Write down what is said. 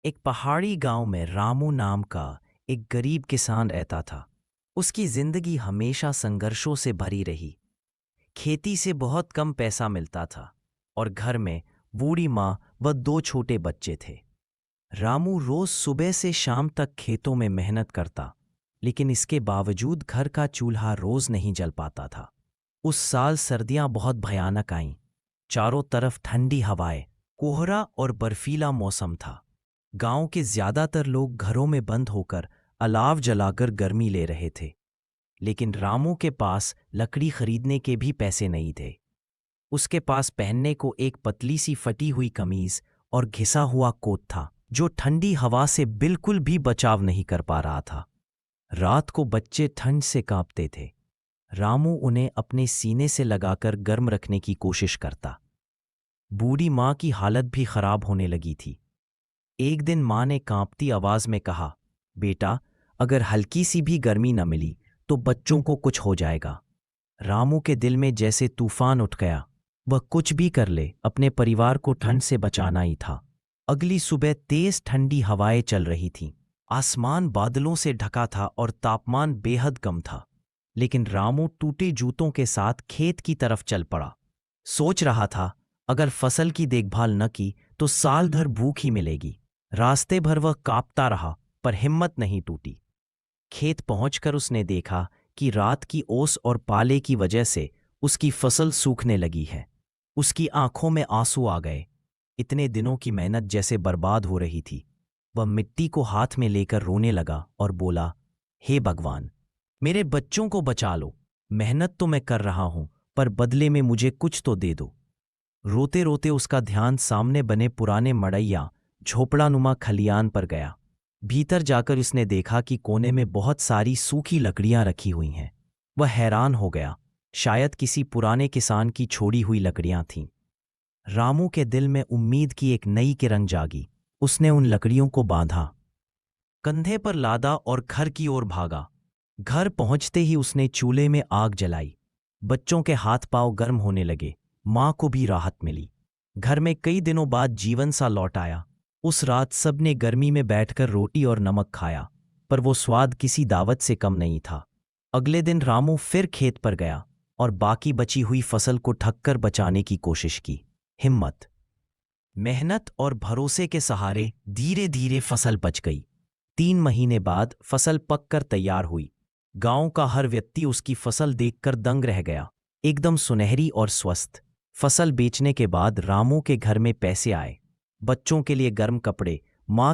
एक पहाड़ी गांव में रामू नाम का एक गरीब किसान रहता था। उसकी जिंदगी हमेशा संघर्षों से भरी रही। खेती से बहुत कम पैसा मिलता था और घर में बूढ़ी माँ व दो छोटे बच्चे थे। रामू रोज सुबह से शाम तक खेतों में मेहनत करता, लेकिन इसके बावजूद घर का चूल्हा रोज नहीं जल पाता था। उस साल सर्दियां बहुत भयानक आईं। चारों तरफ ठंडी हवाएं, कोहरा और बर्फीला मौसम था। गांव के ज्यादातर लोग घरों में बंद होकर अलाव जलाकर गर्मी ले रहे थे, लेकिन रामू के पास लकड़ी खरीदने के भी पैसे नहीं थे। उसके पास पहनने को एक पतली सी फटी हुई कमीज और घिसा हुआ कोट था, जो ठंडी हवा से बिल्कुल भी बचाव नहीं कर पा रहा था। रात को बच्चे ठंड से कांपते थे। रामू उन्हें अपने सीने से लगाकर गर्म रखने की कोशिश करता। बूढ़ी माँ की हालत भी खराब होने लगी थी। एक दिन माँ ने कांपती आवाज में कहा, बेटा, अगर हल्की सी भी गर्मी न मिली तो बच्चों को कुछ हो जाएगा। रामू के दिल में जैसे तूफान उठ गया। वह कुछ भी कर ले, अपने परिवार को ठंड से बचाना ही था। अगली सुबह तेज ठंडी हवाएं चल रही थीं। आसमान बादलों से ढका था और तापमान बेहद कम था। लेकिन रामू टूटे जूतों के साथ खेत की तरफ चल पड़ा। सोच रहा था, अगर फसल की देखभाल न की तो साल भर भूख ही मिलेगी। रास्ते भर वह कांपता रहा, पर हिम्मत नहीं टूटी। खेत पहुंचकर उसने देखा कि रात की ओस और पाले की वजह से उसकी फसल सूखने लगी है। उसकी आंखों में आंसू आ गए। इतने दिनों की मेहनत जैसे बर्बाद हो रही थी। वह मिट्टी को हाथ में लेकर रोने लगा और बोला, हे भगवान, मेरे बच्चों को बचा लो। मेहनत तो मैं कर रहा हूं, पर बदले में मुझे कुछ तो दे दो। रोते रोते उसका ध्यान सामने बने पुराने मड़ैया झोपड़ानुमा खलियान पर गया। भीतर जाकर उसने देखा कि कोने में बहुत सारी सूखी लकड़ियां रखी हुई हैं। वह हैरान हो गया। शायद किसी पुराने किसान की छोड़ी हुई लकड़ियां थीं। रामू के दिल में उम्मीद की एक नई किरण जागी। उसने उन लकड़ियों को बांधा, कंधे पर लादा और घर की ओर भागा। घर पहुंचते ही उसने चूल्हे में आग जलाई। बच्चों के हाथ पांव गर्म होने लगे। मां को भी राहत मिली। घर में कई दिनों बाद जीवन सा लौट आया। उस रात सबने गर्मी में बैठकर रोटी और नमक खाया, पर वो स्वाद किसी दावत से कम नहीं था। अगले दिन रामू फिर खेत पर गया और बाकी बची हुई फसल को ढककर बचाने की कोशिश की। हिम्मत, मेहनत और भरोसे के सहारे धीरे धीरे फसल बच गई। 3 महीने बाद फसल पककर तैयार हुई। गांव का हर व्यक्ति उसकी फसल देखकर दंग रह गया, एकदम सुनहरी और स्वस्थ। फसल बेचने के बाद रामू के घर में पैसे आए। बच्चों के लिए गर्म कपड़े, माँ